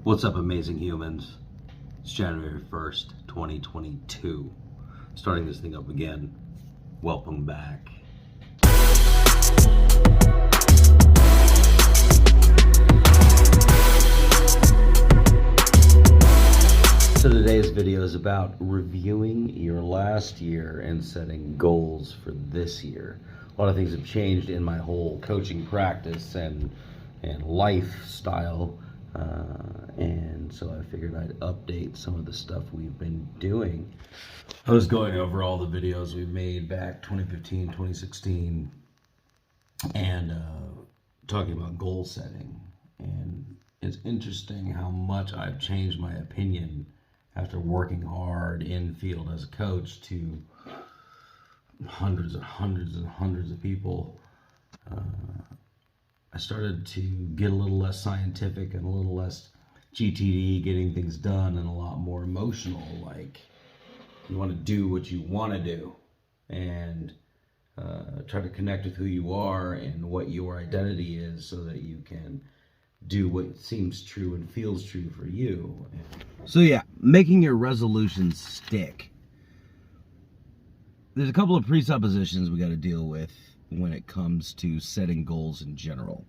What's up, amazing humans? It's January 1st, 2022. Starting this thing up again. Welcome back. So today's video is about reviewing your last year and setting goals for this year. A lot of things have changed in my whole coaching practice and lifestyle. And so I figured I'd update some of the stuff we've been doing. I was going over all the videos we made back 2015, 2016, and talking about goal setting. And it's interesting how much I've changed my opinion after working hard in field as a coach to hundreds and hundreds and hundreds of people. I started to get a little less scientific and a little less GTD, getting things done, and a lot more emotional. Like, you want to do what you want to do, and try to connect with who you are and what your identity is, so that you can do what seems true and feels true for you. So yeah, making your resolutions stick. There's a couple of presuppositions we got to deal with when it comes to setting goals in general.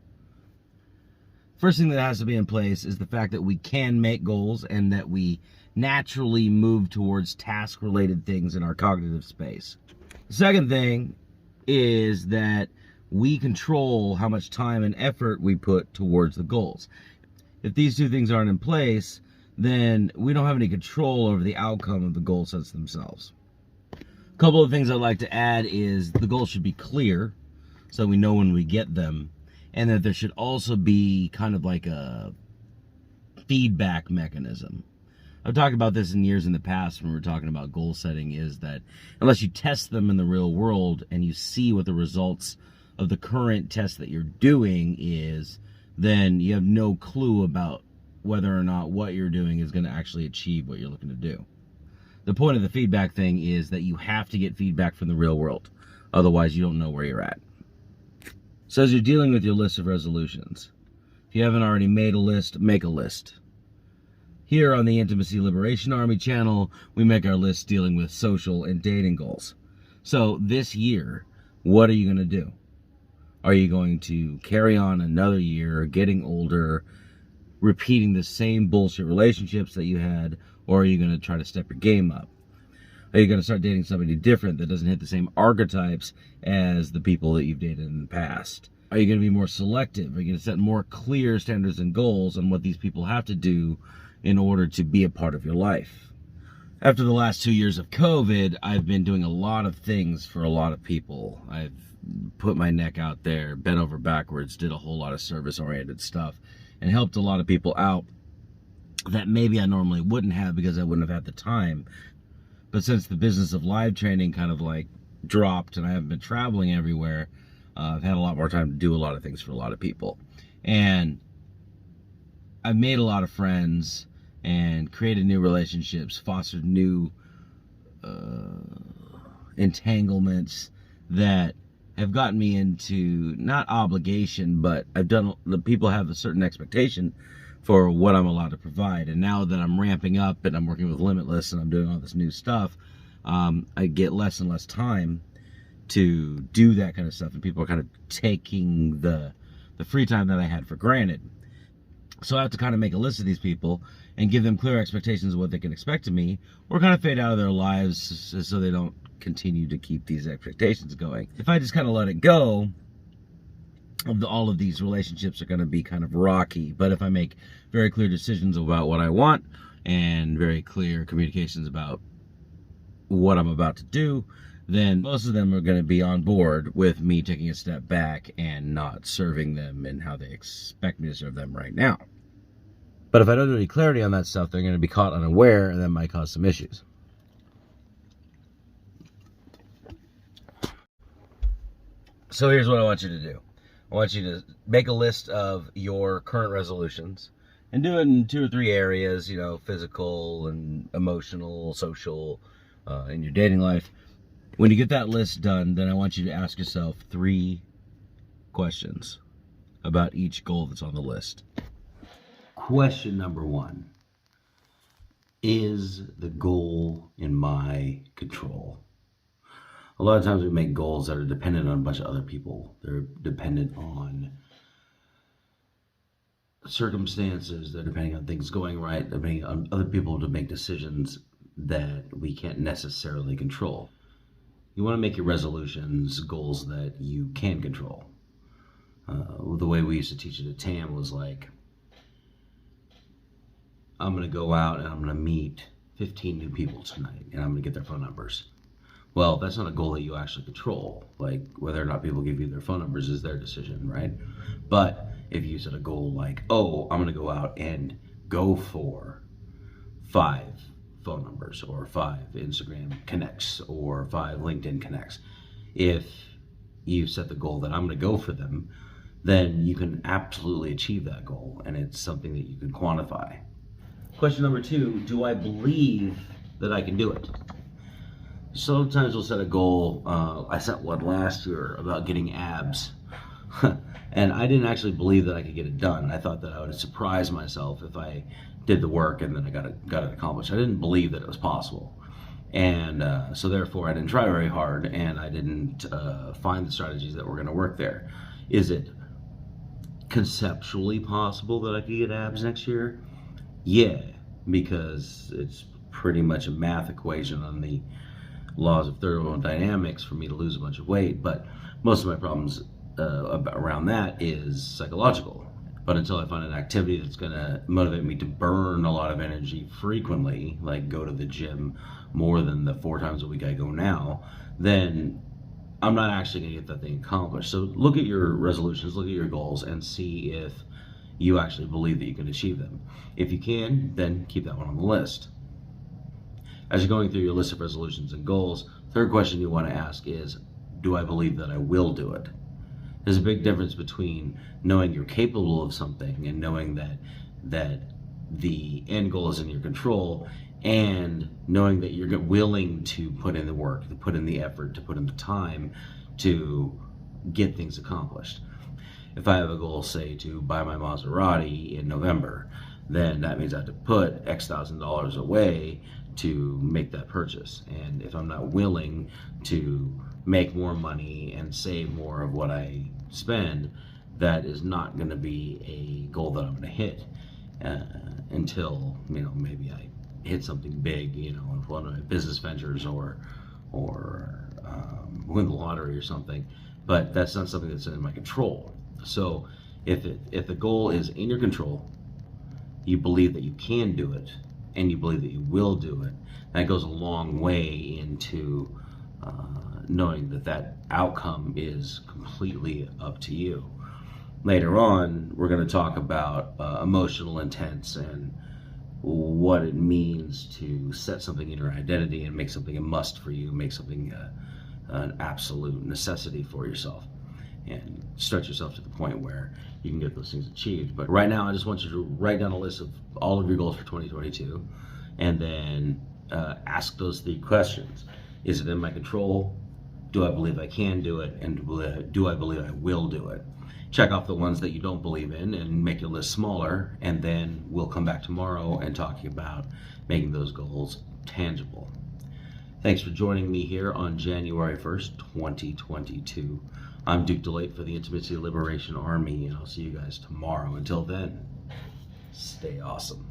First thing that has to be in place is the fact that we can make goals and that we naturally move towards task-related things in our cognitive space. The second thing is that we control how much time and effort we put towards the goals. If these two things aren't in place, then we don't have any control over the outcome of the goal sets themselves. A couple of things I'd like to add is the goals should be clear, so we know when we get them, and that there should also be kind of like a feedback mechanism. I've talked about this in years in the past when we're talking about goal setting, is that unless you test them in the real world and you see what the results of the current test that you're doing is, then you have no clue about whether or not what you're doing is going to actually achieve what you're looking to do. The point of the feedback thing is that you have to get feedback from the real world. Otherwise, you don't know where you're at. So as you're dealing with your list of resolutions, if you haven't already made a list, make a list. Here on the Intimacy Liberation Army channel, we make our lists dealing with social and dating goals. So this year, what are you going to do? Are you going to carry on another year, getting older, repeating the same bullshit relationships that you had, or are you going to try to step your game up? Are you going to start dating somebody different that doesn't hit the same archetypes as the people that you've dated in the past? Are you going to be more selective? Are you going to set more clear standards and goals on what these people have to do in order to be a part of your life? After the last 2 years of COVID, I've been doing a lot of things for a lot of people. I've put my neck out there, bent over backwards, did a whole lot of service-oriented stuff, and helped a lot of people out that maybe I normally wouldn't have because I wouldn't have had the time. But since the business of live training kind of like dropped and I haven't been traveling everywhere, I've had a lot more time to do a lot of things for a lot of people. And I've made a lot of friends and created new relationships, fostered new entanglements that have gotten me into, not obligation, but the people have a certain expectation for what I'm allowed to provide. And now that I'm ramping up and I'm working with Limitless and I'm doing all this new stuff, I get less and less time to do that kind of stuff. And people are kind of taking the free time that I had for granted. So I have to kind of make a list of these people and give them clear expectations of what they can expect of me, or kind of fade out of their lives so they don't continue to keep these expectations going. If I just kind of let it go, all of these relationships are going to be kind of rocky. But if I make very clear decisions about what I want and very clear communications about what I'm about to do, then most of them are going to be on board with me taking a step back and not serving them in how they expect me to serve them right now. But if I don't have any clarity on that stuff, they're going to be caught unaware, and that might cause some issues. So here's what I want you to do. I want you to make a list of your current resolutions and do it in 2 or 3 areas, you know, physical and emotional, social, in your dating life. When you get that list done, then I want you to ask yourself 3 questions about each goal that's on the list. Question number one. Is the goal in my control? A lot of times we make goals that are dependent on a bunch of other people. They're dependent on circumstances. They're depending on things going right. They're depending on other people to make decisions that we can't necessarily control. You want to make your resolutions goals that you can control. The way we used to teach it at TAM was like, I'm going to go out and I'm going to meet 15 new people tonight and I'm going to get their phone numbers. Well, that's not a goal that you actually control. Like, whether or not people give you their phone numbers is their decision, right? But if you set a goal like, oh, I'm going to go out and go for 5 phone numbers or 5 Instagram connects or 5 LinkedIn connects. If you set the goal that I'm going to go for them, then you can absolutely achieve that goal, and it's something that you can quantify. Question number 2, do I believe that I can do it? Sometimes we'll set a goal. I set one last year about getting abs. And I didn't actually believe that I could get it done. I thought that I would surprise myself if I did the work and then I got it accomplished. I didn't believe that it was possible. And so therefore I didn't try very hard, and I didn't find the strategies that were going to work there. Is it conceptually possible that I could get abs next year? Yeah, because it's pretty much a math equation on the laws of thermodynamics for me to lose a bunch of weight. But most of my problems around that is psychological. But until I find an activity that's going to motivate me to burn a lot of energy frequently, like go to the gym more than the 4 times a week I go now, then I'm not actually going to get that thing accomplished. So look at your resolutions, look at your goals, and see if you actually believe that you can achieve them. If you can, then keep that one on the list. As you're going through your list of resolutions and goals, third question you want to ask is, do I believe that I will do it? There's a big difference between knowing you're capable of something and knowing that the end goal is in your control, and knowing that you're willing to put in the work, to put in the effort, to put in the time to get things accomplished. If I have a goal, say, to buy my Maserati in November, then that means I have to put X thousand dollars away to make that purchase. And if I'm not willing to make more money and save more of what I spend, that is not going to be a goal that I'm going to hit until, maybe I hit something big, in one of my business ventures or win the lottery or something. But that's not something that's in my control. So if the goal is in your control, you believe that you can do it, and you believe that you will do it, that goes a long way into knowing that outcome is completely up to you. Later on, we're going to talk about emotional intents and what it means to set something in your identity and make something a must for you, make something an absolute necessity for yourself, and stretch yourself to the point where you can get those things achieved. But right now, I just want you to write down a list of all of your goals for 2022, and then ask those 3 questions. Is it in my control? Do I believe I can do it? And do I believe I will do it? Check off the ones that you don't believe in and make your list smaller, and then we'll come back tomorrow and talking about making those goals tangible. Thanks for joining me here on January 1st, 2022. I'm Duke DeLate for the Intimacy Liberation Army, and I'll see you guys tomorrow. Until then, stay awesome.